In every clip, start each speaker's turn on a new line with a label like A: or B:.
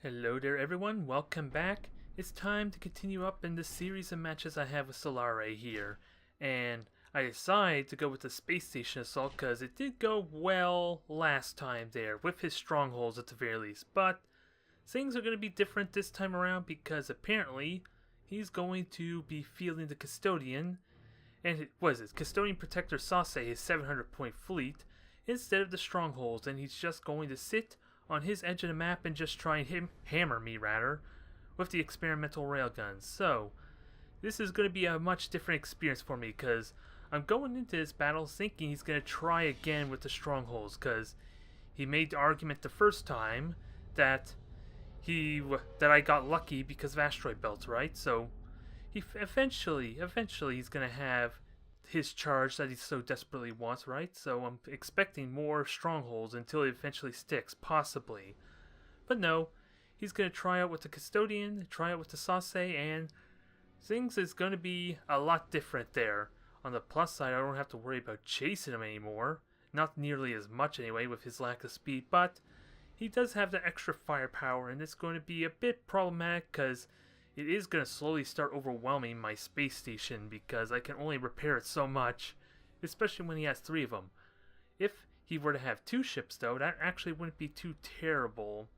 A: Hello there everyone, welcome back. It's time to continue up in the series of matches I have with Solaire here. And I decided to go with the space station assault because it did go well last time there, with his strongholds at the very least. But things are going to be different this time around because apparently he's going to be fielding the Custodian. And Custodian Protector Sase, his 700 point fleet, instead of the strongholds. And he's just going to sit on his edge of the map and just try and hammer me with the experimental railguns. So this is going to be a much different experience for me because I'm going into this battle thinking he's going to try again with the strongholds because he made the argument the first time that I got lucky because of asteroid belts, right? So he eventually he's going to have his charge that he so desperately wants, right? So I'm expecting more strongholds until it eventually sticks, possibly. But no, he's going to try out with the Custodian, try out with the Sase, and things is going to be a lot different there. On the plus side, I don't have to worry about chasing him anymore. Not nearly as much anyway with his lack of speed, but he does have the extra firepower, and it's going to be a bit problematic because it is going to slowly start overwhelming my space station because I can only repair it so much, especially when he has 3 of them. If he were to have 2 ships though, that actually wouldn't be too terrible.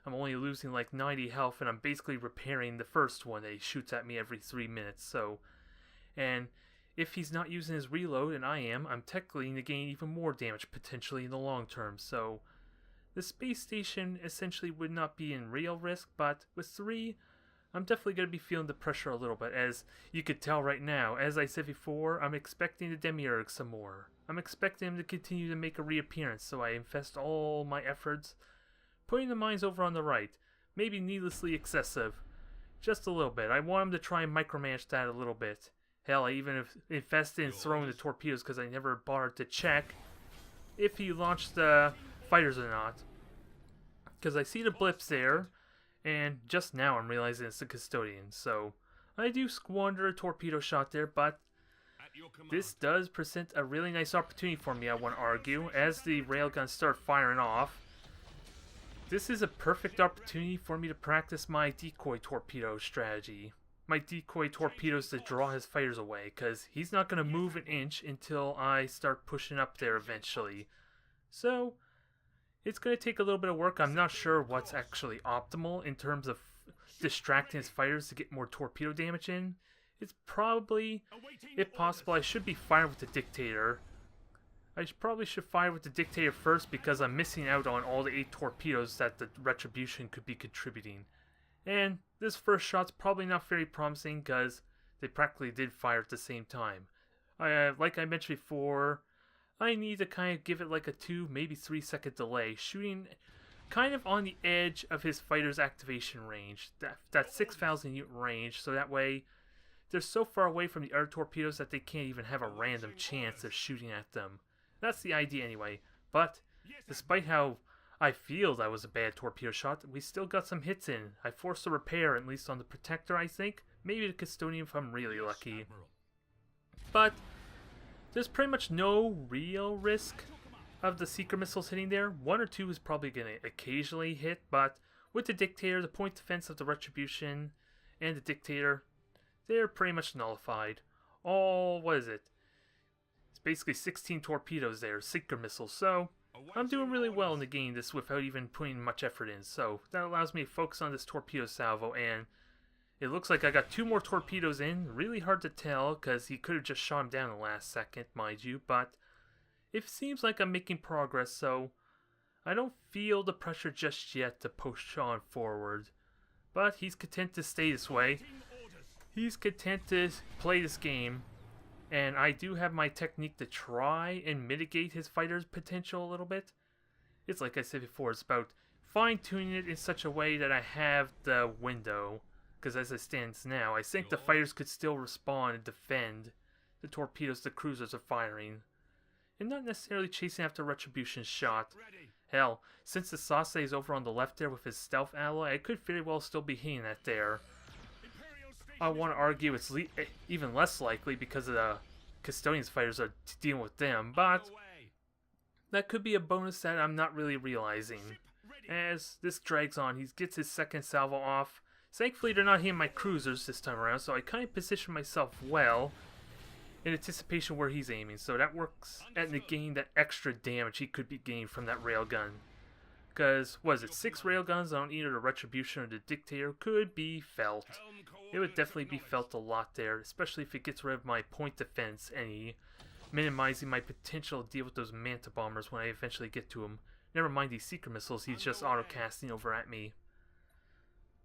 A: I'm only losing like 90 health and I'm basically repairing the first one that he shoots at me every 3 minutes. And if he's not using his reload and I am, I'm technically going to gain even more damage potentially in the long term. So the space station essentially would not be in real risk, but with 3, I'm definitely going to be feeling the pressure a little bit, as you could tell right now. As I said before, I'm expecting the Demiurge some more. I'm expecting him to continue to make a reappearance, so I invest all my efforts putting the mines over on the right. Maybe needlessly excessive. Just a little bit. I want him to try and micromanage that a little bit. Hell, I even invested in throwing the torpedoes because I never bothered to check if he launched the fighters or not. Because I see the blips there. And just now I'm realizing it's the Custodian, so I do squander a torpedo shot there, but this does present a really nice opportunity for me, I want to argue, as the railguns start firing off. This is a perfect opportunity for me to practice my decoy torpedo strategy. My decoy torpedoes to draw his fighters away, because he's not going to move an inch until I start pushing up there eventually. So it's going to take a little bit of work. I'm not sure what's actually optimal in terms of distracting his fighters to get more torpedo damage in. It's probably, if possible, I should be firing with the Dictator. I probably should fire with the Dictator first because I'm missing out on all the 8 torpedoes that the Retribution could be contributing. And this first shot's probably not very promising because they practically did fire at the same time. Like I mentioned before, I need to kind of give it like a 2, maybe 3 second delay, shooting kind of on the edge of his fighter's activation range, that 6,000 unit range, so that way they're so far away from the other torpedoes that they can't even have a random chance of shooting at them. That's the idea anyway, but despite how I feel that was a bad torpedo shot, we still got some hits in. I forced a repair, at least on the Protector I think, maybe the Custodian if I'm really lucky. But there's pretty much no real risk of the Seeker missiles hitting there. 1 or 2 is probably going to occasionally hit, but with the Dictator, the point defense of the Retribution, and the Dictator, they're pretty much nullified. It's basically 16 torpedoes there, Seeker missiles, so I'm doing really well in the game this without even putting much effort in. So that allows me to focus on this torpedo salvo, and it looks like I got 2 more torpedoes in. Really hard to tell because he could have just shot him down in the last second, mind you. But it seems like I'm making progress, so I don't feel the pressure just yet to push on forward. But he's content to stay this way. He's content to play this game. And I do have my technique to try and mitigate his fighter's potential a little bit. It's like I said before, it's about fine-tuning it in such a way that I have the window. Because as it stands now, I think the fighters could still respond and defend the torpedoes the cruisers are firing. And not necessarily chasing after Retribution's shot. Hell, since the Sase is over on the left there with his stealth alloy, I could very well still be hitting that there. I want to argue it's even less likely because of the Custodian's fighters are dealing with them, but that could be a bonus that I'm not really realizing. As this drags on, he gets his second salvo off. Thankfully, they're not hitting my cruisers this time around, so I kind of position myself well in anticipation where he's aiming. So that works at negating that extra damage he could be gained from that railgun. Because, what is it, 6 railguns on either the Retribution or the Dictator could be felt. It would definitely be felt a lot there, especially if it gets rid of my point defense any, minimizing my potential to deal with those Manta Bombers when I eventually get to him. Never mind these Seeker Missiles he's just auto-casting over at me.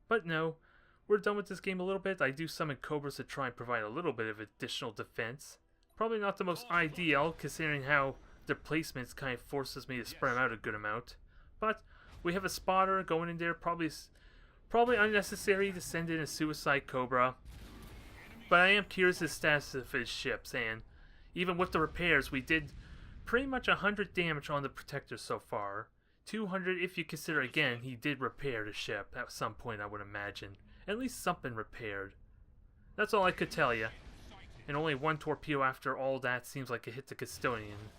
A: But no, we're done with this game a little bit. I do summon Cobras to try and provide a little bit of additional defense. Probably not the most ideal, considering how their placements kind of forces me to spread them out a good amount. But we have a spotter going in there, probably unnecessary to send in a Suicide Cobra. But I am curious the status of his ships, and even with the repairs, we did pretty much 100 damage on the Protector so far. 200 if you consider, again, he did repair the ship at some point, I would imagine. At least something repaired. That's all I could tell you. And only 1 torpedo after all that seems like it hit the Custodian.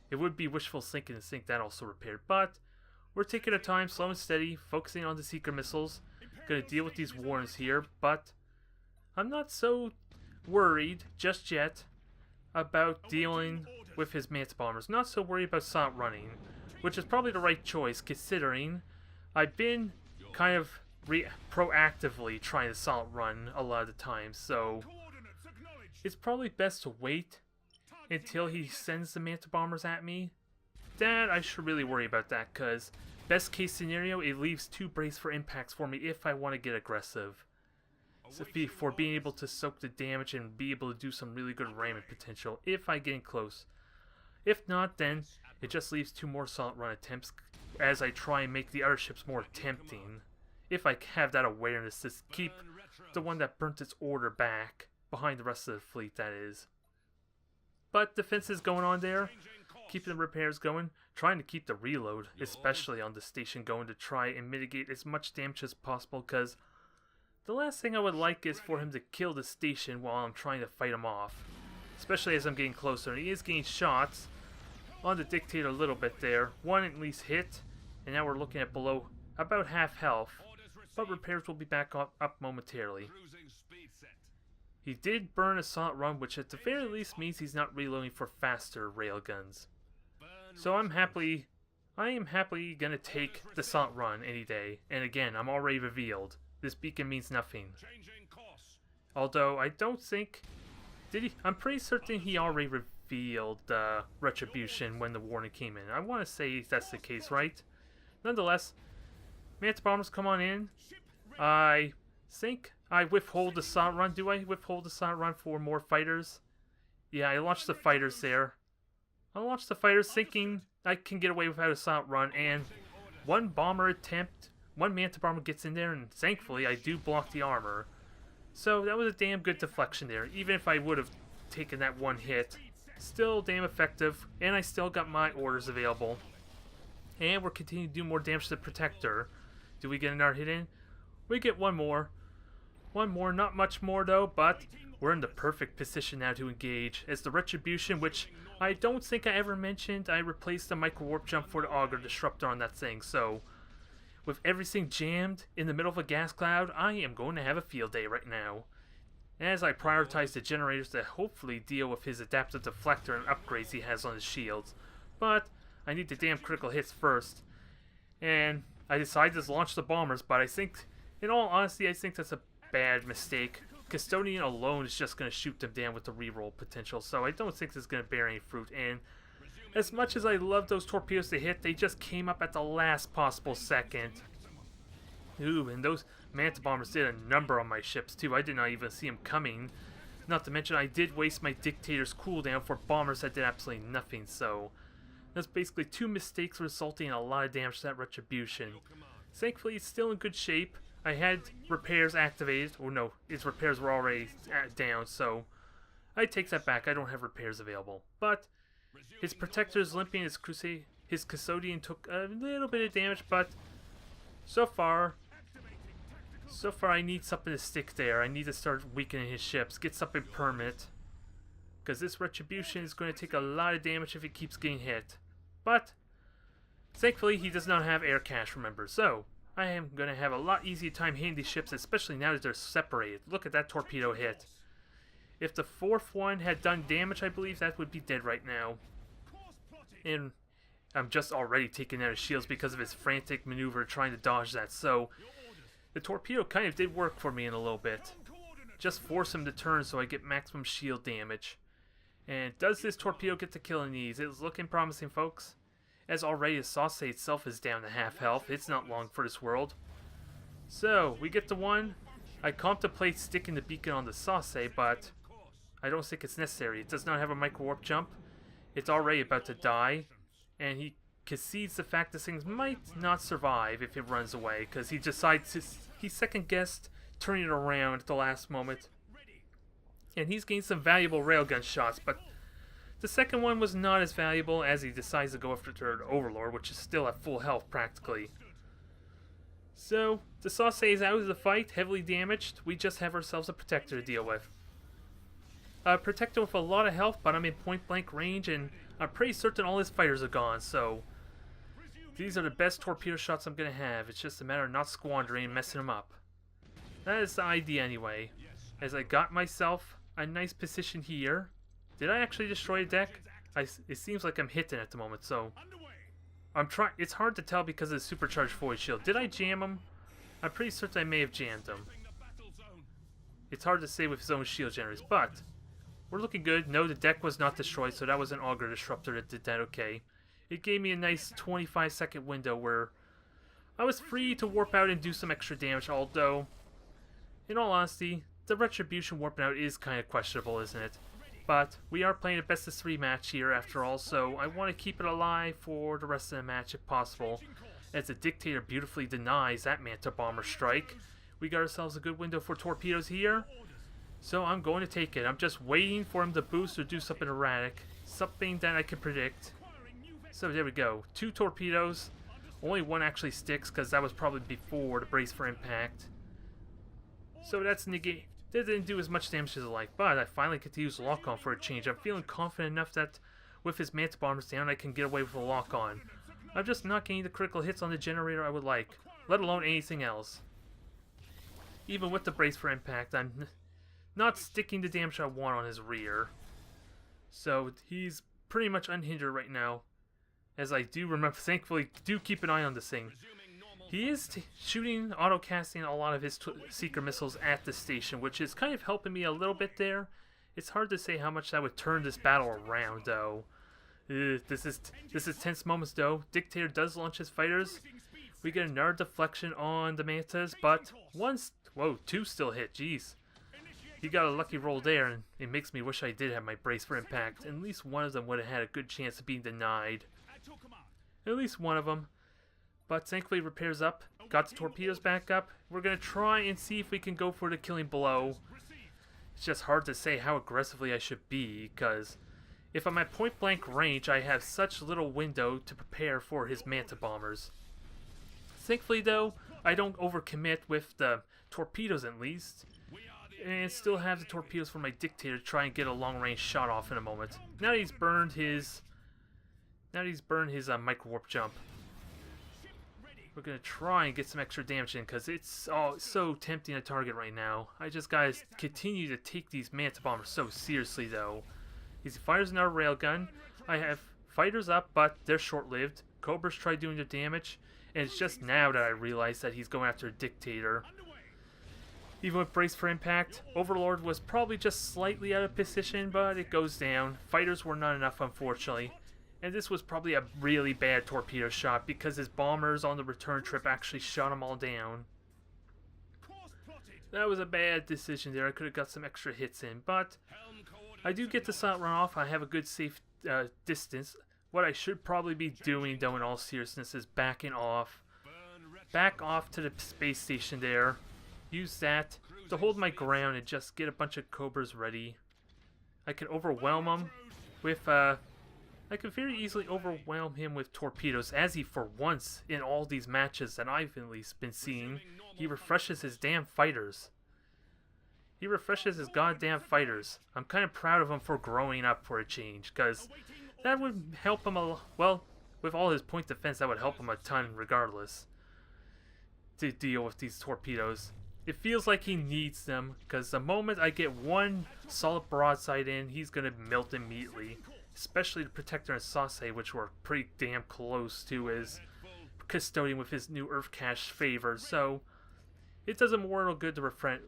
A: It would be wishful thinking to think that also repaired, but we're taking our time, slow and steady, focusing on the Seeker Missiles. Gonna deal with these warns here, but I'm not so worried just yet about dealing with his Manta Bombers. Not so worried about silent running, which is probably the right choice considering I've been kind of proactively trying to silent run a lot of the time, so it's probably best to wait until he sends the Manta Bombers at me. That I should really worry about that, because best case scenario, it leaves 2 brace for impacts for me if I want to get aggressive. So for being able to soak the damage and be able to do some really good ramming potential if I get in close. If not, then it just leaves 2 more silent run attempts as I try and make the other ships more tempting. If I have that awareness to keep the one that burnt its order back behind the rest of the fleet, that is. But defense is going on there. Keeping the repairs going, trying to keep the reload, especially on the station, going to try and mitigate as much damage as possible, because the last thing I would like is for him to kill the station while I'm trying to fight him off. Especially as I'm getting closer, and he is getting shots on the Dictator a little bit there. 1 at least hit, and now we're looking at below about half health, but repairs will be back up momentarily. He did burn a silent run, which at the very least means he's not reloading for faster railguns. So I am happily gonna take the silent run any day. And again, I'm already revealed. This beacon means nothing. Although I don't think I'm pretty certain he already revealed Retribution when the warning came in. I want to say that's the case, right? Nonetheless, Manta Bombers, come on in. I think I withhold the silent run. Do I withhold the silent run for more fighters? Yeah, I launched the fighters there. I launched the fighters thinking I can get away without a silent run, and 1 bomber attempt, 1 Manta Bomber gets in there, and thankfully I do block the armor. So that was a damn good deflection there. Even if I would have taken that 1 hit, still damn effective, and I still got my orders available. And we're continuing to do more damage to the Protector. Do we get another hit in? We get 1 more. 1 more, not much more though, but we're in the perfect position now to engage. As the Retribution, which I don't think I ever mentioned, I replaced the Micro Warp Jump for the Auger Disruptor on that thing, so with everything jammed in the middle of a gas cloud, I am going to have a field day right now. As I prioritize the generators to hopefully deal with his adaptive deflector and upgrades he has on his shields. But I need the damn critical hits first. And I decided to launch the bombers, but I think, in all honesty, I think that's a bad mistake. Custodian alone is just going to shoot them down with the reroll potential, so I don't think this is going to bear any fruit. And as much as I love those torpedoes to hit, they just came up at the last possible second. Ooh, and those Manta Bombers did a number on my ships too. I did not even see them coming. Not to mention I did waste my Dictator's cooldown for bombers that did absolutely nothing, so that's basically 2 mistakes resulting in a lot of damage to that Retribution. Thankfully it's still in good shape. I had repairs activated, or no, its repairs were already down, so I take that back. I don't have repairs available. But his Protector is limping, his Custodian took a little bit of damage, but so far I need something to stick there. I need to start weakening his ships, get something permanent, because this Retribution is going to take a lot of damage if it keeps getting hit. But Thankfully, he does not have air cache, remember, so I am going to have a lot easier time hitting these ships, especially now that they're separated. Look at that torpedo hit. If the fourth one had done damage, I believe that would be dead right now. And I'm just already taking out his shields because of his frantic maneuver trying to dodge that, so the torpedo kind of did work for me in a little bit. Just force him to turn so I get maximum shield damage. And does this torpedo get to killing these? It's looking promising, folks. As already the Solaire itself is down to half health. It's not long for this world. So, we get the one. I contemplate sticking the beacon on the Solaire, but I don't think it's necessary. It does not have a micro warp jump. It's already about to die. And he concedes the fact that things might not survive if it runs away, because he decides he second-guessed turning it around at the last moment. And he's gained some valuable railgun shots, but the second one was not as valuable as he decides to go after third Overlord, which is still at full health practically. So, the Solaire is out of the fight, heavily damaged. We just have ourselves a Protector to deal with. A Protector with a lot of health, but I'm in point-blank range, and I'm pretty certain all his fighters are gone, so these are the best torpedo shots I'm going to have. It's just a matter of not squandering and messing them up. That is the idea anyway. As I got myself a nice position here. Did I actually destroy a deck? It seems like I'm hitting at the moment, so I'm trying. It's hard to tell because of the supercharged void shield. Did I jam him? I'm pretty certain I may have jammed him. It's hard to say with his own shield generators, but we're looking good. No, the deck was not destroyed, so that was an auger disruptor that did that okay. It gave me a nice 25-second window where I was free to warp out and do some extra damage, although, in all honesty, the Retribution warping out is kind of questionable, isn't it? But we are playing a best of 3 match here after all, so I want to keep it alive for the rest of the match if possible. As the Dictator beautifully denies that Manta Bomber strike, we got ourselves a good window for torpedoes here. So I'm going to take it. I'm just waiting for him to boost or do something erratic. Something that I can predict. So there we go. 2 torpedoes. Only one actually sticks because that was probably before the brace for impact. So that's negate. That didn't do as much damage as I like, but I finally get to use lock-on for a change. I'm feeling confident enough that with his Manta Bombers down, I can get away with a lock-on. I'm just not getting the critical hits on the generator I would like, let alone anything else. Even with the brace for impact, I'm not sticking the damage I want on his rear. So he's pretty much unhindered right now. As I do remember, thankfully, do keep an eye on this thing. He is shooting, auto-casting a lot of his Seeker missiles at the station, which is kind of helping me a little bit there. It's hard to say how much that would turn this battle around, though. This is tense moments, though. Dictator does launch his fighters. We get another deflection on the Mantas, but two still hit. Jeez. He got a lucky roll there, and it makes me wish I did have my brace for impact. At least one of them would have had a good chance of being denied. At least one of them. But thankfully repairs up. Got the torpedoes back up. We're going to try and see if we can go for the killing blow. It's just hard to say how aggressively I should be, because if I'm at point blank range, I have such little window to prepare for his Manta Bombers. Thankfully though, I don't overcommit with the torpedoes at least. And still have the torpedoes for my Dictator to try and get a long range shot off in a moment. Now that he's burned his micro warp jump. We're going to try and get some extra damage in because it's so tempting to target right now. I just gotta continue to take these Manta Bombers so seriously though. He fires another railgun. I have fighters up, but they're short-lived. Cobras try doing their damage, and it's just now that I realize that he's going after a Dictator. Even with brace for impact, Overlord was probably just slightly out of position, but it goes down. Fighters were not enough, unfortunately. And this was probably a really bad torpedo shot because his bombers on the return trip actually shot them all down. That was a bad decision there. I could have got some extra hits in, but I do get the silent run off. I have a good safe distance. What I should probably be doing, though, in all seriousness, is backing off. Back off to the space station there. Use that to hold my ground and just get a bunch of Cobras ready. I can overwhelm him with I could very easily overwhelm him with torpedoes, as he, for once, in all these matches that I've at least been seeing, he refreshes his damn fighters. He refreshes his goddamn fighters. I'm kind of proud of him for growing up for a change, because that would help him well, with all his point defense, that would help him a ton regardless to deal with these torpedoes. It feels like he needs them, because the moment I get one solid broadside in, he's going to melt immediately. Especially the Protector and Solaire, which were pretty damn close to his Custodian with his new Earth cache favor, so it does a mortal good to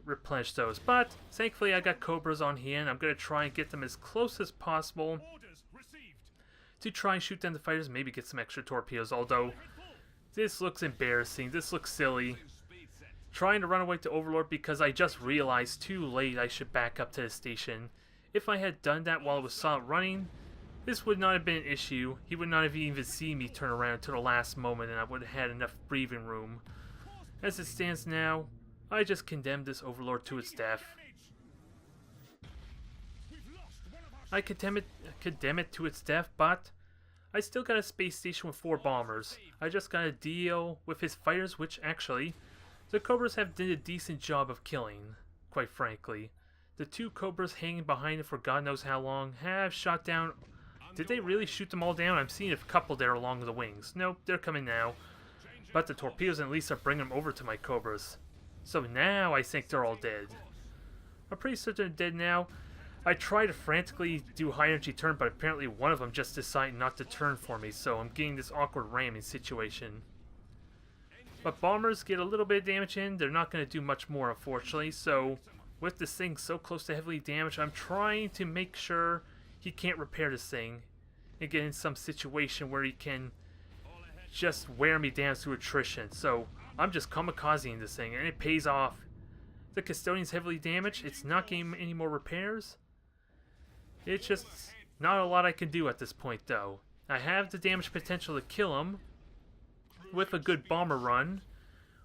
A: replenish those. But thankfully I got Cobras on hand. I'm going to try and get them as close as possible to try and shoot down the fighters, maybe get some extra torpedoes, although this looks embarrassing. This looks silly. Trying to run away to Overlord because I just realized too late I should back up to the station. If I had done that while it was solid running, this would not have been an issue. He would not have even seen me turn around until the last moment, and I would have had enough breathing room. As it stands now, I just condemned this Overlord to its death. I condemn it to its death, but I still got a space station with 4 bombers. I just gotta deal with his fighters, which actually, the Cobras have did a decent job of killing, quite frankly. The 2 Cobras hanging behind it for God knows how long have shot down. Did they really shoot them all down? I'm seeing a couple there along the wings. Nope, they're coming now. But the torpedoes at least are bringing them over to my Cobras. So now I think they're all dead. I'm pretty certain they're dead now. I tried to frantically do high energy turn, but apparently one of them just decided not to turn for me, so I'm getting this awkward ramming situation. But bombers get a little bit of damage in. They're not going to do much more, unfortunately. So with this thing so close to heavily damaged, I'm trying to make sure he can't repair this thing and get in some situation where he can just wear me down through attrition. So I'm just kamikazing this thing, and it pays off. The Custodian's heavily damaged. It's not getting any more repairs. It's just not a lot I can do at this point, though. I have the damage potential to kill him with a good bomber run,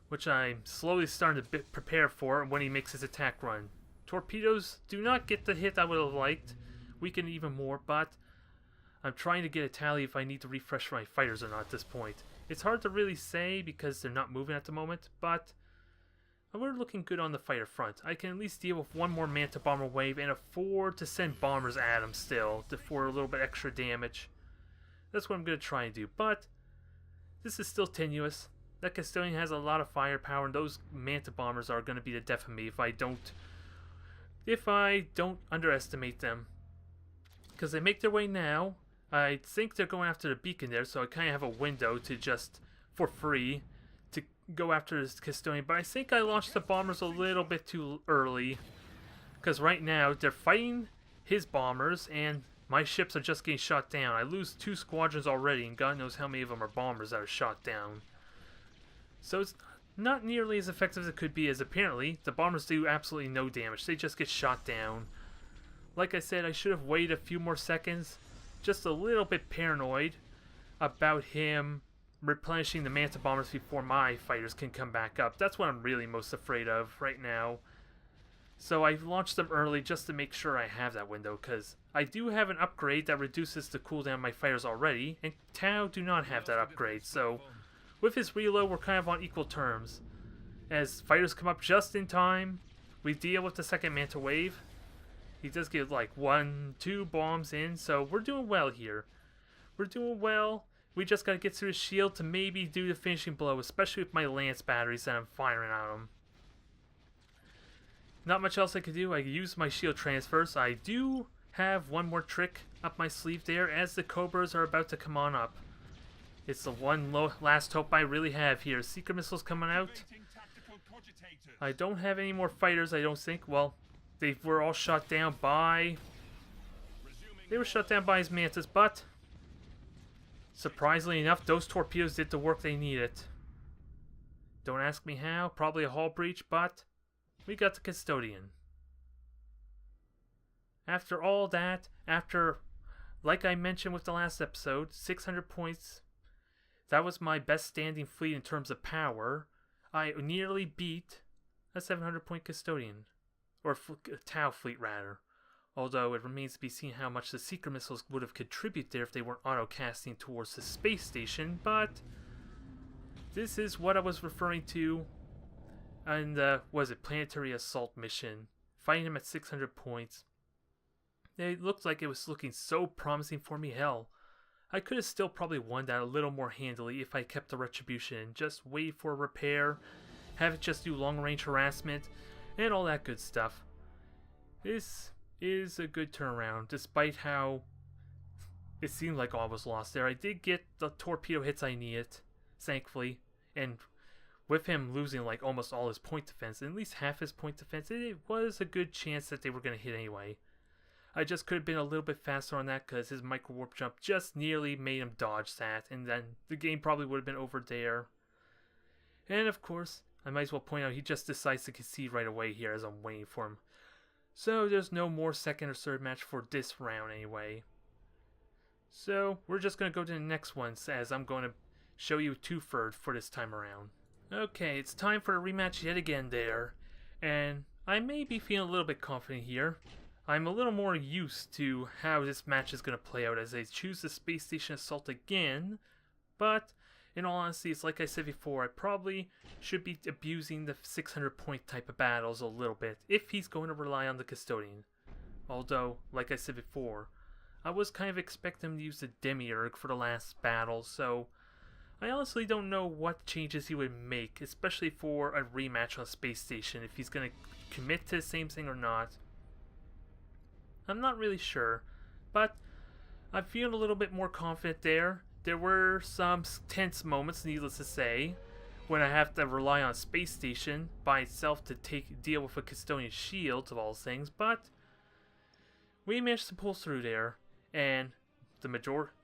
A: which I'm slowly starting to prepare for when he makes his attack run. Torpedoes do not get the hit I would have liked, weaken even more, but I'm trying to get a tally if I need to refresh my fighters or not at this point. It's hard to really say because they're not moving at the moment, but we're looking good on the fighter front. I can at least deal with one more Manta Bomber wave and afford to send bombers at him still for a little bit extra damage. That's what I'm going to try and do, but this is still tenuous. That Custodian has a lot of firepower, and those Manta Bombers are going to be the death of me if I don't underestimate them. Because they make their way now. I think they're going after the beacon there, so I kind of have a window to just, for free, to go after this Custodian. But I think I launched the bombers a little bit too early. Because right now, they're fighting his bombers, and my ships are just getting shot down. I lose 2 squadrons already, and God knows how many of them are bombers that are shot down. So it's not nearly as effective as it could be, as apparently the bombers do absolutely no damage. They just get shot down. Like I said, I should have waited a few more seconds. Just a little bit paranoid about him replenishing the Manta Bombers before my fighters can come back up. That's what I'm really most afraid of right now. So I launched them early just to make sure I have that window, because I do have an upgrade that reduces the cooldown of my fighters already, and Tau do not have that upgrade, so with his reload we're kind of on equal terms. As fighters come up just in time, we deal with the second Manta wave. He does get like 1, 2 bombs in, so we're doing well here. We're doing well. We just gotta get through his shield to maybe do the finishing blow, especially with my lance batteries that I'm firing at him. Not much else I could do. I use my shield transfers. I do have one more trick up my sleeve there as the Cobras are about to come on up. It's the one last hope I really have here. Secret missiles coming out. I don't have any more fighters, I don't think. Well, they were all shot down by... They were shot down by his Mantas, but surprisingly enough, those torpedoes did the work they needed. Don't ask me how. Probably a hull breach, but we got the Custodian. After all that, like I mentioned with the last episode, 600 points, that was my best standing fleet in terms of power. I nearly beat a 700 point Custodian, or Tau fleet rather. Although it remains to be seen how much the secret missiles would have contributed there if they weren't auto-casting towards the space station, but this is what I was referring to in the, Planetary Assault mission. Fighting him at 600 points. It looked like it was looking so promising for me. Hell, I could have still probably won that a little more handily if I kept the Retribution and just wait for a repair, have it just do long-range harassment, and all that good stuff. This is a good turnaround, despite how it seemed like all was lost there. I did get the torpedo hits I needed, thankfully, and with him losing like almost all his point defense, at least half his point defense, it was a good chance that they were going to hit anyway. I just could have been a little bit faster on that because his micro warp jump just nearly made him dodge that, and then the game probably would have been over there. And of course, I might as well point out he just decides to concede right away here as I'm waiting for him. So there's no more second or third match for this round anyway. So we're just going to go to the next one as I'm going to show you two-third for this time around. Okay, it's time for a rematch yet again there. And I may be feeling a little bit confident here. I'm a little more used to how this match is going to play out as they choose the Space Station Assault again. But in all honesty, it's like I said before, I probably should be abusing the 600 point type of battles a little bit if he's going to rely on the Custodian. Although, like I said before, I was kind of expecting him to use the Demiurge for the last battle, so I honestly don't know what changes he would make, especially for a rematch on Space Station, if he's going to commit to the same thing or not. I'm not really sure, but I'm feeling a little bit more confident there. There were some tense moments, needless to say, when I have to rely on Space Station by itself to deal with a Custodian shield of all things, but we managed to pull through there, and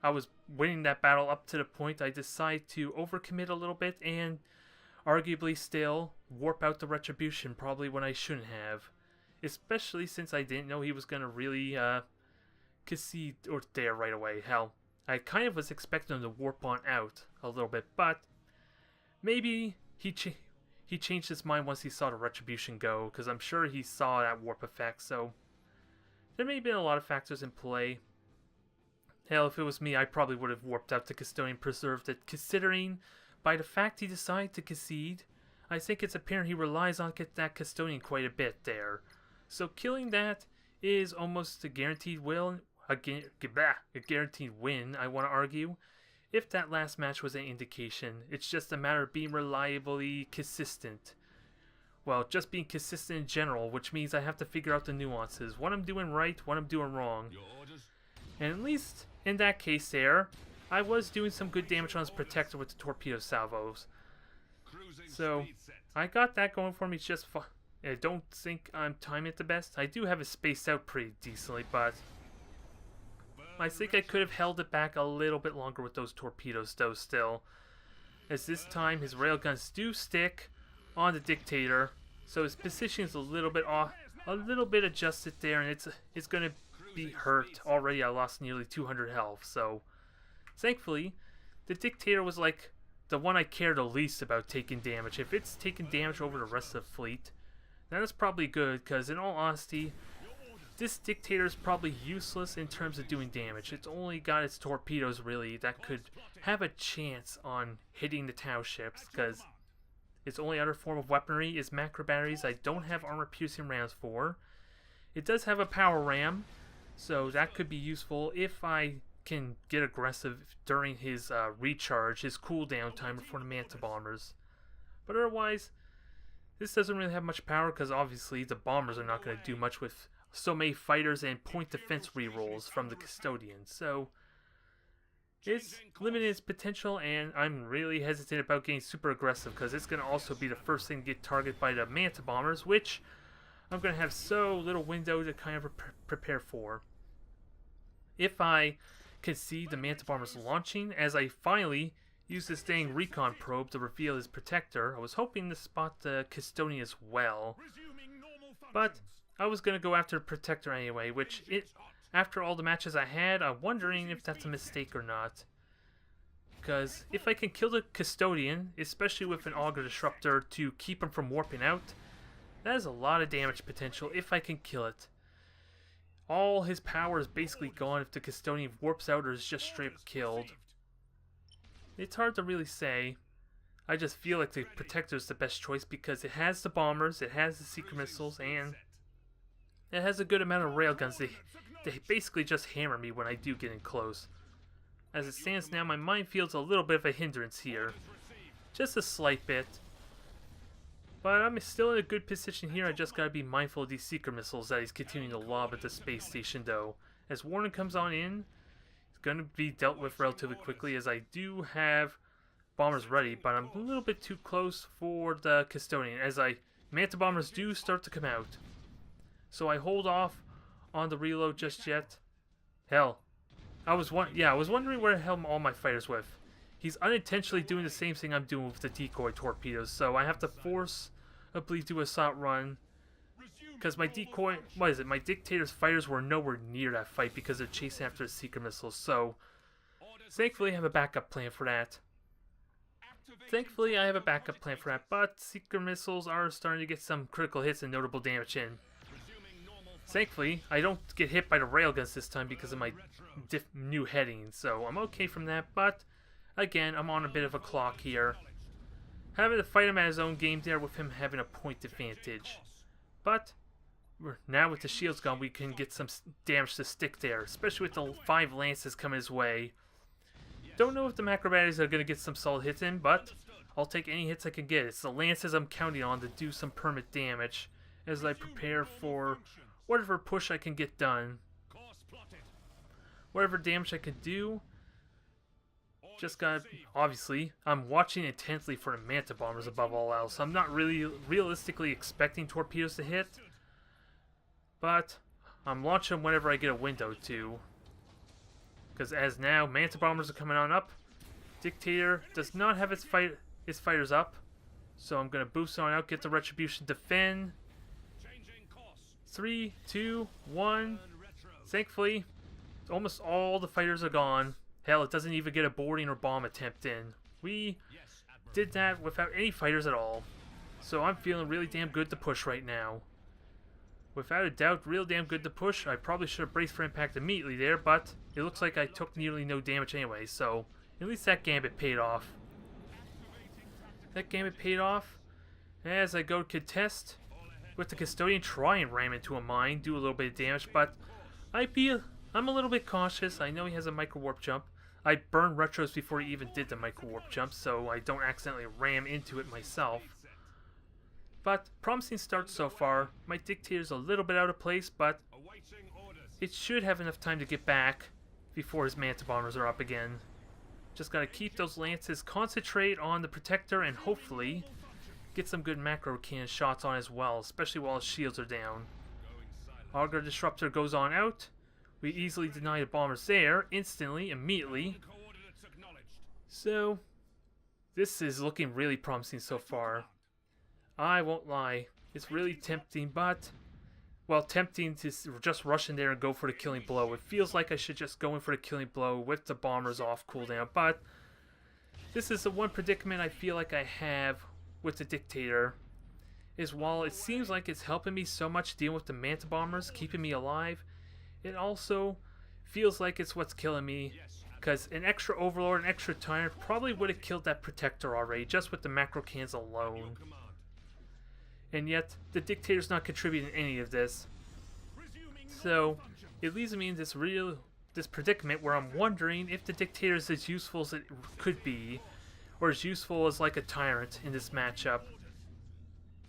A: I was winning that battle up to the point I decided to overcommit a little bit and arguably still warp out the Retribution probably when I shouldn't have. Especially since I didn't know he was going to really concede or there right away. Hell, I kind of was expecting him to warp on out a little bit, but maybe he changed his mind once he saw the Retribution go, because I'm sure he saw that warp effect, so there may have been a lot of factors in play. Hell, if it was me, I probably would have warped out the Custodian, preserved it, considering by the fact he decided to concede, I think it's apparent he relies on that Custodian quite a bit there. So killing that is almost a guaranteed win, I want to argue. If that last match was an indication, it's just a matter of being reliably consistent. Well, just being consistent in general, which means I have to figure out the nuances. What I'm doing right, what I'm doing wrong. And at least in that case there, I was doing some good damage on his protector with the torpedo salvos. So, I got that going for me. It's just fun. I don't think I'm timing it the best. I do have it spaced out pretty decently, but I think I could have held it back a little bit longer with those torpedoes, though, still. As this time, his railguns do stick on the Dictator, so his position is a little bit off, a little bit adjusted there, and it's going to be hurt. Already I lost nearly 200 health, so thankfully, the Dictator was like the one I cared the least about taking damage. If it's taking damage over the rest of the fleet, that is probably good, because in all honesty, this Dictator is probably useless in terms of doing damage. It's only got its torpedoes, really, that could have a chance on hitting the Tau ships, because its only other form of weaponry is macro batteries I don't have armor-piercing rounds for. It does have a power ram, so that could be useful if I can get aggressive during his recharge, his cooldown time for the Manta Bombers. But otherwise, this doesn't really have much power because obviously the bombers are not going to do much with so many fighters and point defense rerolls from the Custodian. So it's limited its potential, and I'm really hesitant about getting super aggressive because it's going to also be the first thing to get targeted by the Manta Bombers, which I'm going to have so little window to kind of prepare for. If I concede the Manta Bombers launching, as I finally use this dang recon probe to reveal his protector, I was hoping to spot the Custodian as well. But I was going to go after the protector anyway, which, after all the matches I had, I'm wondering if that's a mistake or not. Because if I can kill the Custodian, especially with an Auger Disruptor to keep him from warping out, that is a lot of damage potential if I can kill it. All his power is basically gone if the Custodian warps out or is just straight up killed. It's hard to really say. I just feel like the Protector is the best choice because it has the bombers, it has the secret missiles, and it has a good amount of railguns. They basically just hammer me when I do get in close. as it stands now, my minefield's a little bit of a hindrance here. Just a slight bit. But I'm still in a good position here. I just gotta be mindful of these seeker missiles that he's continuing to lob at the space station, though. As warning comes on in, it's gonna be dealt with relatively quickly, as I do have bombers ready, but I'm a little bit too close for the custodian, as Manta bombers do start to come out. So I hold off on the reload just yet. Hell, I was wondering where the hell all my fighters with. He's unintentionally doing the same thing I'm doing with the decoy torpedoes, so I have to force a bleed to assault run. Because my my dictator's fighters were nowhere near that fight because they're chasing after the seeker missiles, so thankfully I have a backup plan for that. But seeker missiles are starting to get some critical hits and notable damage in. Thankfully, I don't get hit by the railguns this time because of my new heading, so I'm okay from that, but again, I'm on a bit of a clock here. Having to fight him at his own game there with him having a point advantage. But now with the shields gone, we can get some damage to stick there, especially with the 5 lances coming his way. Don't know if the macro batteries are going to get some solid hits in, but I'll take any hits I can get. It's the lances I'm counting on to do some permanent damage as I prepare for whatever push I can get done. Whatever damage I can do. Just gotta, obviously, I'm watching intensely for the Manta bombers above all else. I'm not really realistically expecting torpedoes to hit, but I'm launching them whenever I get a window to. Because as now, Manta bombers are coming on up. Dictator does not have his fighters up, so I'm gonna boost on out, get the retribution, defend. 3, 2, 1. Thankfully, almost all the fighters are gone. Hell, it doesn't even get a boarding or bomb attempt in. We did that without any fighters at all. So I'm feeling really damn good to push right now. Without a doubt, real damn good to push. I probably should have braced for impact immediately there, but it looks like I took nearly no damage anyway, so at least that gambit paid off. As I go to contest with the custodian, try and ram into a mine, do a little bit of damage, but I'm a little bit cautious. I know he has a micro warp jump. I burned retros before he even did the micro warp jump, so I don't accidentally ram into it myself. But promising start so far. My dictator's a little bit out of place, but it should have enough time to get back before his Manta bombers are up again. Just gotta keep those lances, concentrate on the protector, and hopefully get some good macro cannon shots on as well, especially while his shields are down. Auger Disruptor goes on out. We easily deny the bombers there, instantly, immediately. So, this is looking really promising so far. I won't lie, it's really tempting, but, well, tempting to just rush in there and go for the killing blow. It feels like I should just go in for the killing blow with the bombers off cooldown, but this is the one predicament I feel like I have with the Dictator, is while it seems like it's helping me so much dealing with the Manta bombers, keeping me alive, it also feels like it's what's killing me, because an extra Overlord, an extra Tyrant probably would have killed that Protector already, just with the macro cans alone. And yet, the Dictator's not contributing any of this. So, it leaves me in this predicament where I'm wondering if the Dictator is as useful as it could be, or as useful as like a Tyrant in this matchup.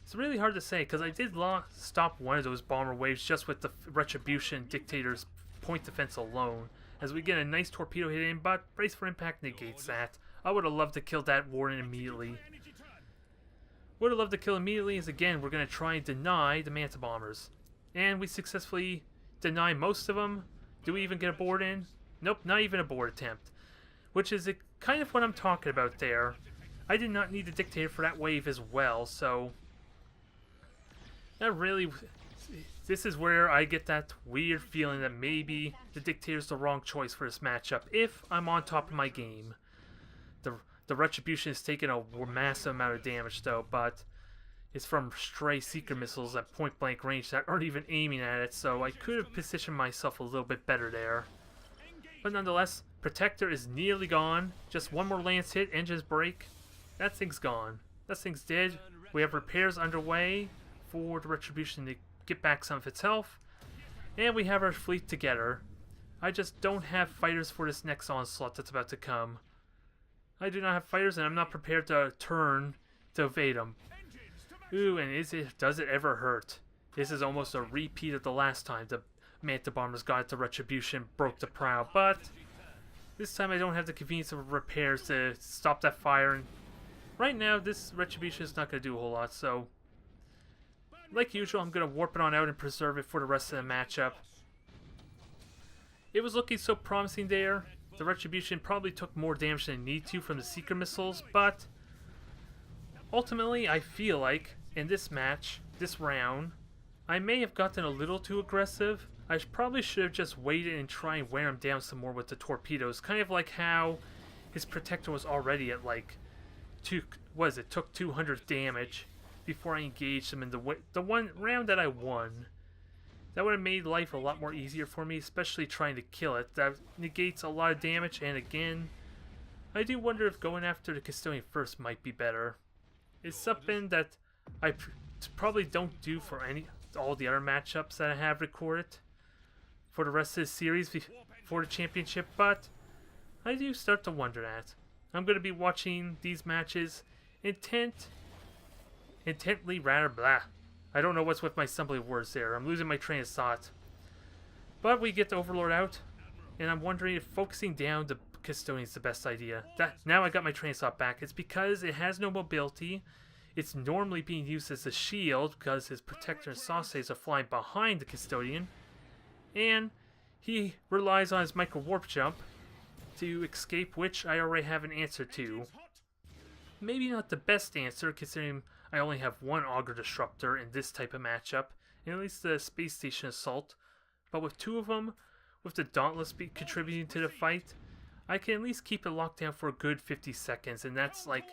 A: It's really hard to say, because I did stop one of those bomber waves just with the Retribution Dictator's point defense alone, as we get a nice torpedo hit in, but Brace for Impact negates that. I would have loved to kill that Warden immediately. Would have loved to kill immediately, as again, we're going to try and deny the Manta bombers. And we successfully deny most of them. Do we even get a board in? Nope, not even a board attempt. Which is kind of what I'm talking about there. I did not need the Dictator for that wave as well, so that really, this is where I get that weird feeling that maybe the Dictator's the wrong choice for this matchup, if I'm on top of my game. The Retribution is taking a massive amount of damage though, but it's from stray Seeker missiles at point blank range that aren't even aiming at it, so I could have positioned myself a little bit better there. But nonetheless, Protector is nearly gone. Just one more lance hit, engines break. That thing's gone. That thing's dead. We have repairs underway for the Retribution to get back some of its health. And we have our fleet together. I just don't have fighters for this next onslaught that's about to come. I do not have fighters, and I'm not prepared to turn to evade them. Ooh, and does it ever hurt? This is almost a repeat of the last time the Manta Bombers got to Retribution, broke the prow, but this time I don't have the convenience of repairs to stop that fire, and right now this Retribution is not going to do a whole lot, so like usual, I'm going to warp it on out and preserve it for the rest of the matchup. It was looking so promising there. The Retribution probably took more damage than it needed to from the Seeker missiles, but ultimately I feel like in this match, this round, I may have gotten a little too aggressive. I probably should have just waited and tried and wear him down some more with the torpedoes. Kind of like how his protector was already at like took 200 damage before I engaged him in the one round that I won. That would have made life a lot more easier for me, especially trying to kill it. That negates a lot of damage, and again, I do wonder if going after the Custodian first might be better. It's something that I probably don't do for all the other matchups that I have recorded for the rest of the series for the championship, but I do start to wonder that. I'm going to be watching these matches intently, rather blah. I don't know what's with my stumbling words there. I'm losing my train of thought. But we get the Overlord out, and I'm wondering if focusing down the Custodian is the best idea. Now I got my train of thought back. It's because it has no mobility. It's normally being used as a shield because his Protector and Sauces are flying behind the Custodian. And he relies on his micro warp jump to escape, which I already have an answer to. Maybe not the best answer, considering I only have one Augur Disruptor in this type of matchup, and at least the Space Station Assault. But with two of them, with the Dauntless contributing to the fight, I can at least keep it locked down for a good 50 seconds, and that's like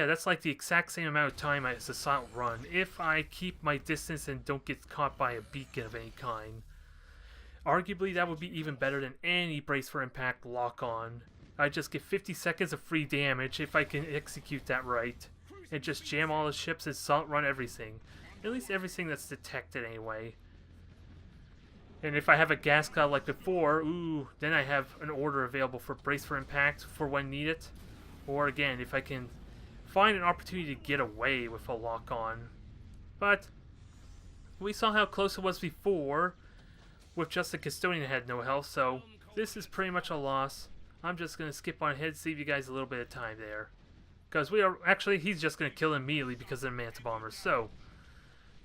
A: that's like the exact same amount of time as a silent run, if I keep my distance and don't get caught by a beacon of any kind. Arguably, that would be even better than any Brace for Impact lock-on. I just get 50 seconds of free damage if I can execute that right, and just jam all the ships and silent run everything. At least everything that's detected anyway. And if I have a gas cloud like before, ooh, then I have an order available for Brace for Impact for when needed. Or again, if I can find an opportunity to get away with a lock-on. But we saw how close it was before with just the Custodian that had no health, so this is pretty much a loss. I'm just going to skip on ahead, save you guys a little bit of time there. Because he's just going to kill him immediately because of the Manta Bombers. So,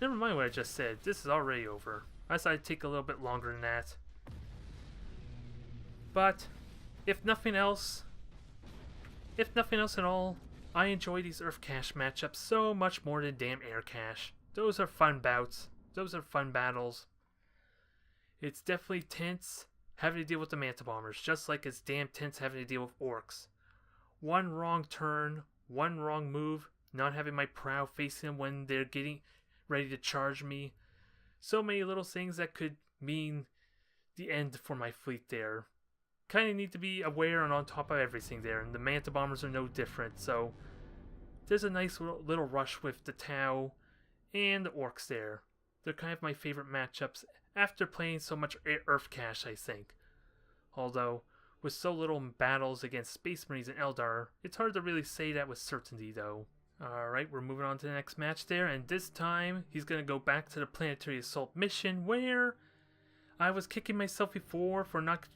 A: never mind what I just said. This is already over. I thought it'd take a little bit longer than that. But, if nothing else at all, I enjoy these Earth Cache matchups so much more than damn Air Cache. Those are fun bouts. Those are fun battles. It's definitely tense having to deal with the Manta Bombers, just like it's damn tense having to deal with Orcs. One wrong turn, one wrong move, not having my prow facing them when they're getting ready to charge me. So many little things that could mean the end for my fleet there. Kind of need to be aware and on top of everything there, and the Manta Bombers are no different, so there's a nice little rush with the Tau and the Orcs there. They're kind of my favorite matchups after playing so much Earth Cache, I think. Although, with so little battles against Space Marines and Eldar, it's hard to really say that with certainty, though. Alright, we're moving on to the next match there, and this time, he's going to go back to the Planetary Assault mission, where I was kicking myself before for not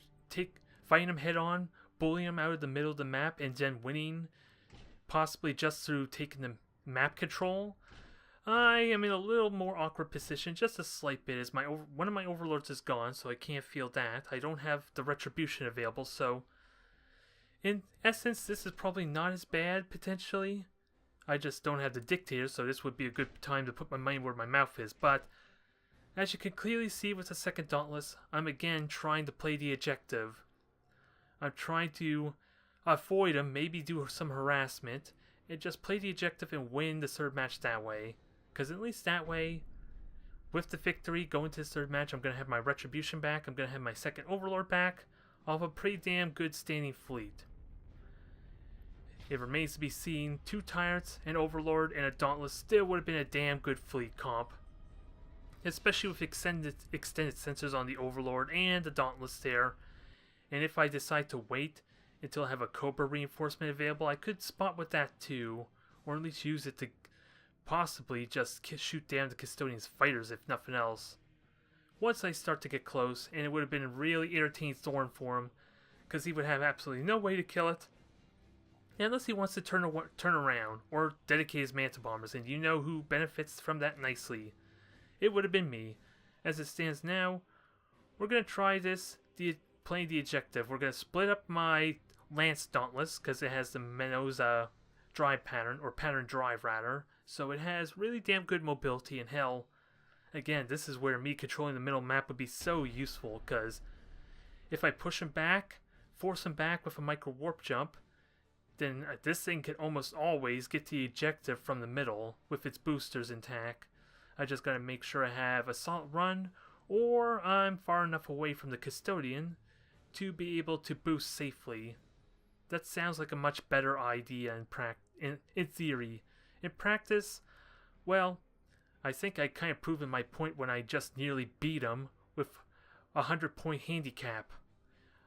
A: fighting him head-on, bullying him out of the middle of the map, and then winning, possibly just through taking the map control. I am in a little more awkward position, just a slight bit, as one of my overlords is gone, so I can't feel that. I don't have the Retribution available, so in essence, this is probably not as bad, potentially. I just don't have the Dictator, so this would be a good time to put my money where my mouth is, but as you can clearly see with the second Dauntless, I'm again trying to play the objective. I'm trying to avoid him, maybe do some harassment, and just play the objective and win the third match that way. Because at least that way, with the victory going to this third match, I'm going to have my Retribution back, I'm going to have my second Overlord back, I'll have a pretty damn good standing fleet. It remains to be seen, 2 Tyrants, an Overlord, and a Dauntless still would have been a damn good fleet comp. especially with extended sensors on the Overlord and the Dauntless there. And if I decide to wait until I have a Cobra reinforcement available, I could spot with that too, or at least use it to possibly just shoot down the Custodian's fighters if nothing else. Once I start to get close, and it would have been a really irritating thorn for him, because he would have absolutely no way to kill it, unless he wants to turn around, or dedicate his Manta Bombers, and you know who benefits from that nicely. It would have been me. As it stands now, we're going to try this, playing the objective. We're going to split up my Lance Dauntless, because it has the Mendoza drive pattern, or pattern drive rather, so it has really damn good mobility, and hell, again, this is where me controlling the middle map would be so useful, because if I push him back, force him back with a micro warp jump, then this thing can almost always get the ejective from the middle with its boosters intact. I just gotta make sure I have assault run, or I'm far enough away from the Custodian to be able to boost safely. That sounds like a much better idea in theory. In practice, well, I think I kind of proven my point when I just nearly beat him with a 100-point handicap.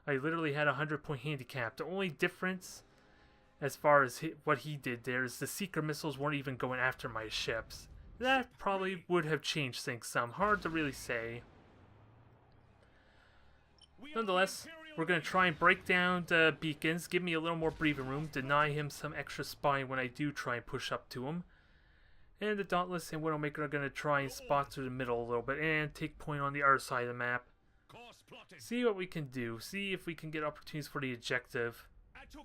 A: I literally had a 100-point handicap. The only difference as far as what he did there is the Seeker missiles weren't even going after my ships. That probably would have changed things some. Hard to really say. Nonetheless, we're going to try and break down the beacons, give me a little more breathing room, deny him some extra spine when I do try and push up to him. And the Dauntless and Widowmaker are going to try and spot through the middle a little bit and take point on the other side of the map. See what we can do. See if we can get opportunities for the objective.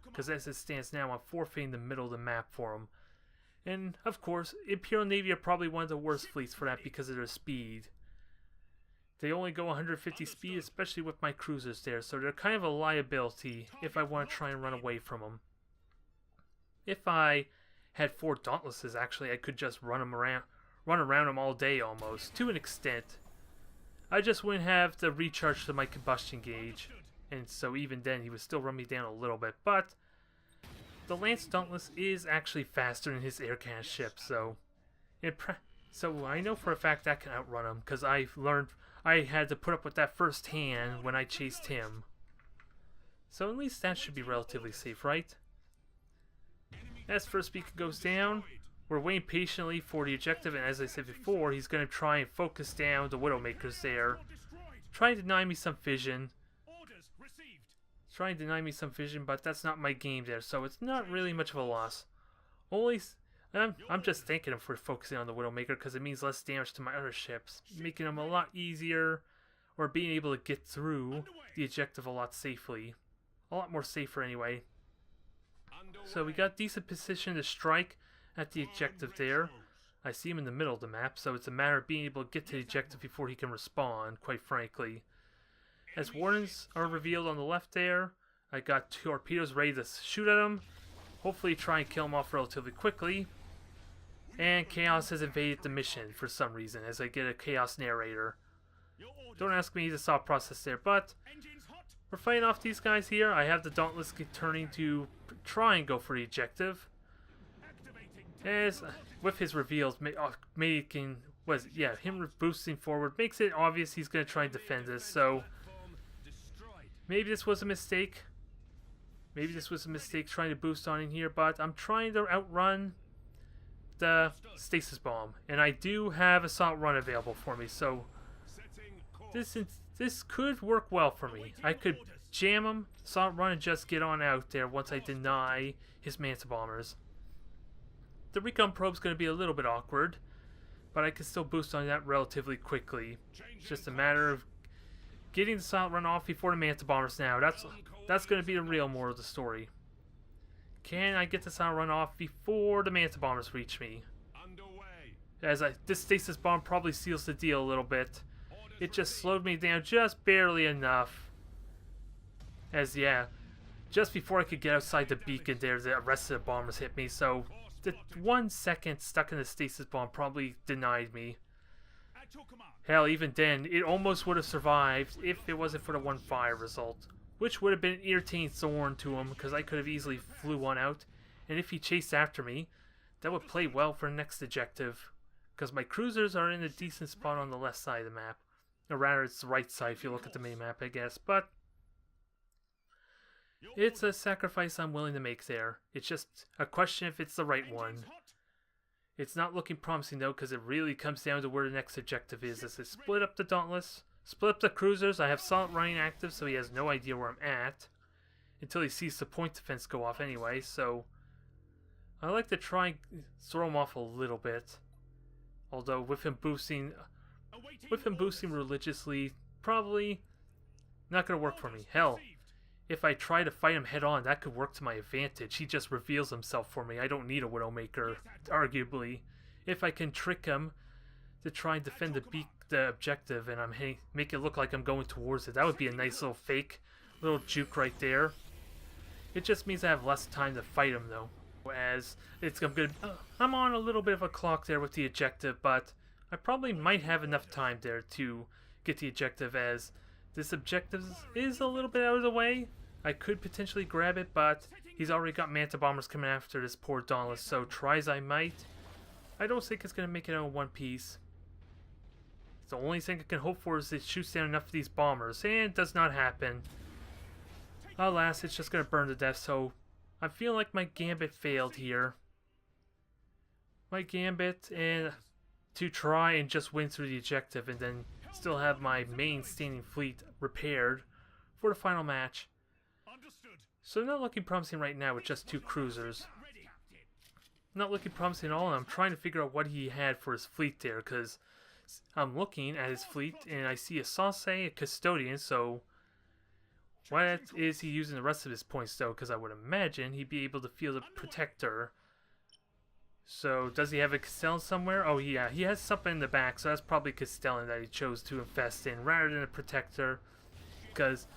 A: Because as it stands now, I'm forfeiting the middle of the map for him. And, of course, Imperial Navy are probably one of the worst fleets for that because of their speed. They only go 150 speed, especially with my cruisers there, so they're kind of a liability if I want to try and run away from them. If I had 4 Dauntlesses, actually, I could just run around them all day almost, to an extent. I just wouldn't have the recharge to my combustion gauge, and so even then he would still run me down a little bit, but the Lance Dauntless is actually faster than his air cannon ship, so I know for a fact that can outrun him, because I've learned I had to put up with that firsthand when I chased him. So at least that should be relatively safe, right? As first beacon goes down, we're waiting patiently for the objective, and as I said before, he's going to try and focus down the Widowmakers there. Trying to deny me some vision. Trying to deny me some vision, but that's not my game there, so it's not really much of a loss. I'm just thanking him for focusing on the Widowmaker because it means less damage to my other ships, making them a lot easier, or being able to get through the objective a lot safely. A lot more safer anyway. So we got decent position to strike at the objective there. I see him in the middle of the map, so it's a matter of being able to get to the objective before he can respawn, quite frankly. As warnings are revealed on the left there, I got torpedoes ready to shoot at him. Hopefully try and kill him off relatively quickly. And Chaos has invaded the mission for some reason, as I get a Chaos narrator. Don't ask me the thought process there, but we're fighting off these guys here. I have the Dauntless turning to try and go for the objective. As with his reveals, him boosting forward makes it obvious he's going to try and defend this, so maybe this was a mistake. Maybe this was a mistake trying to boost on in here, but I'm trying to outrun the stasis bomb, and I do have assault run available for me, so this could work well for me. I could jam him, assault run, and just get on out there once I deny his Manta Bombers. The recon probe's going to be a little bit awkward, but I can still boost on that relatively quickly. It's just a matter of getting the assault run off before the Manta Bombers now. That's going to be the real moral of the story. Can I get this assault run off before the Manta Bombers reach me? This stasis bomb probably seals the deal a little bit. It just slowed me down just barely enough. Just before I could get outside the beacon there, the rest of the bombers hit me, so the 1 second stuck in the stasis bomb probably denied me. Hell, even then, it almost would have survived if it wasn't for the 1-5 result, which would have been an irritating thorn to him because I could have easily flew one out, and if he chased after me, that would play well for the next objective. because my cruisers are in a decent spot on the left side of the map. Or rather, it's the right side if you look at the mini-map, I guess. But it's a sacrifice I'm willing to make there. It's just a question if it's the right one. It's not looking promising though, because it really comes down to where the next objective is. As I split up the Dauntless, split up the cruisers. I have Salt Ryan active, so he has no idea where I'm at until he sees the point defense go off anyway. So I like to try and throw him off a little bit. Although with him boosting religiously, probably not going to work for me. Hell, if I try to fight him head on, that could work to my advantage. He just reveals himself for me. I don't need a Widowmaker, arguably. If I can trick him to try and defend the objective and make it look like I'm going towards it, that would be a nice little fake, little juke right there. It just means I have less time to fight him though. As I'm on a little bit of a clock there with the objective, but I probably might have enough time there to get the objective, as this objective is a little bit out of the way. I could potentially grab it, but he's already got Manta Bombers coming after this poor Dauntless, so try as I might, I don't think it's going to make it out in one piece. The only thing I can hope for is it shoots down enough of these bombers, and it does not happen. Alas, it's just going to burn to death, so I feel like my gambit failed here. My gambit and to try and just win through the objective and then still have my main standing fleet repaired for the final match. So not looking promising right now with just 2 cruisers. Not looking promising at all, and I'm trying to figure out what he had for his fleet there, because I'm looking at his fleet and I see a Solaire, a Custodian, so what is he using the rest of his points though? Because I would imagine he'd be able to field a Protector. So does he have a Castellan somewhere? Oh yeah, he has something in the back, so that's probably Castellan that he chose to invest in rather than a Protector. Because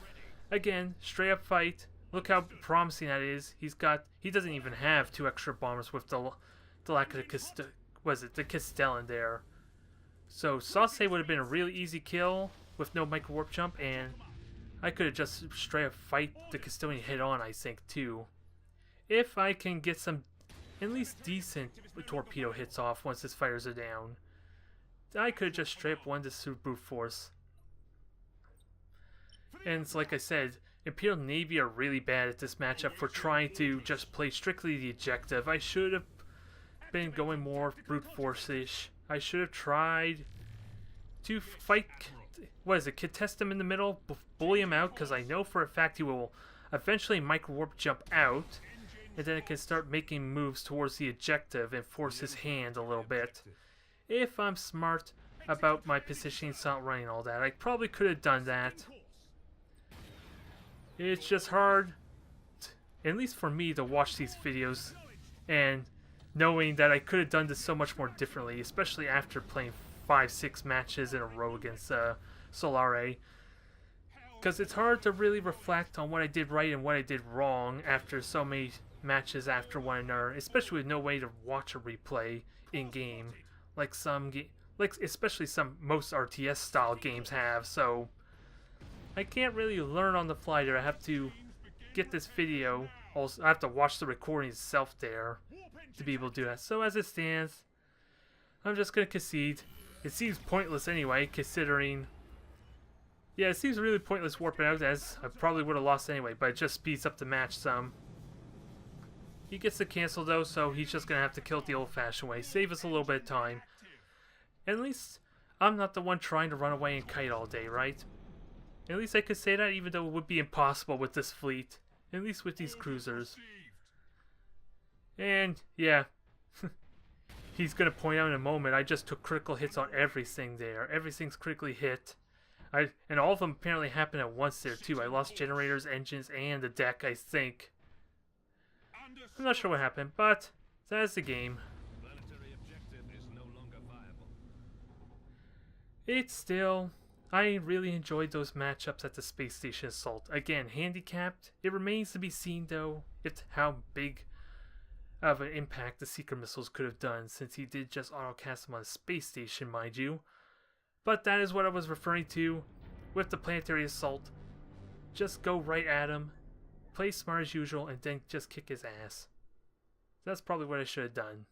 A: again, straight up fight. Look how promising that is. He doesn't even have 2 extra bombers with the lack of the Castellan there. So Solaire would have been a really easy kill with no micro warp jump, and I could have just straight up fight the Custodian head on, I think, too. If I can get some at least decent torpedo hits off once his fires are down, I could have just straight up won this through brute force. And it's like I said, Imperial Navy are really bad at this matchup for trying to just play strictly the objective. I should have been going more brute force-ish. I should have tried to fight, contest him in the middle, bully him out, because I know for a fact he will eventually micro warp jump out, and then it can start making moves towards the objective and force his hand a little bit. If I'm smart about my positioning, Salt running and all that, I probably could have done that. It's just hard, at least for me, to watch these videos and knowing that I could have done this so much more differently, especially after playing 5-6 matches in a row against Solaire. Because it's hard to really reflect on what I did right and what I did wrong after so many matches after one another, especially with no way to watch a replay in game, like especially most RTS style games have. So I can't really learn on the fly there. I have to get this video. Also, I have to watch the recording itself there to be able to do that. So as it stands, I'm just gonna concede. It seems pointless anyway, considering. Yeah, it seems really pointless warping out, as I probably would have lost anyway, but it just speeds up the match some. He gets to cancel though, so he's just gonna have to kill it the old-fashioned way. Save us a little bit of time. At least I'm not the one trying to run away and kite all day, right? At least I could say that, even though it would be impossible with this fleet. At least with these cruisers. And, yeah. He's going to point out in a moment, I just took critical hits on everything there. Everything's critically hit. And all of them apparently happened at once there, too. I lost generators, engines, and the deck, I think. I'm not sure what happened, but that's the game. It's still... I really enjoyed those matchups at the Space Station Assault. Again, handicapped. It remains to be seen, though, how big of an impact the Seeker missiles could have done, since he did just autocast them on a space station, mind you. But that is what I was referring to with the Planetary Assault. Just go right at him, play smart as usual, and then just kick his ass. That's probably what I should have done.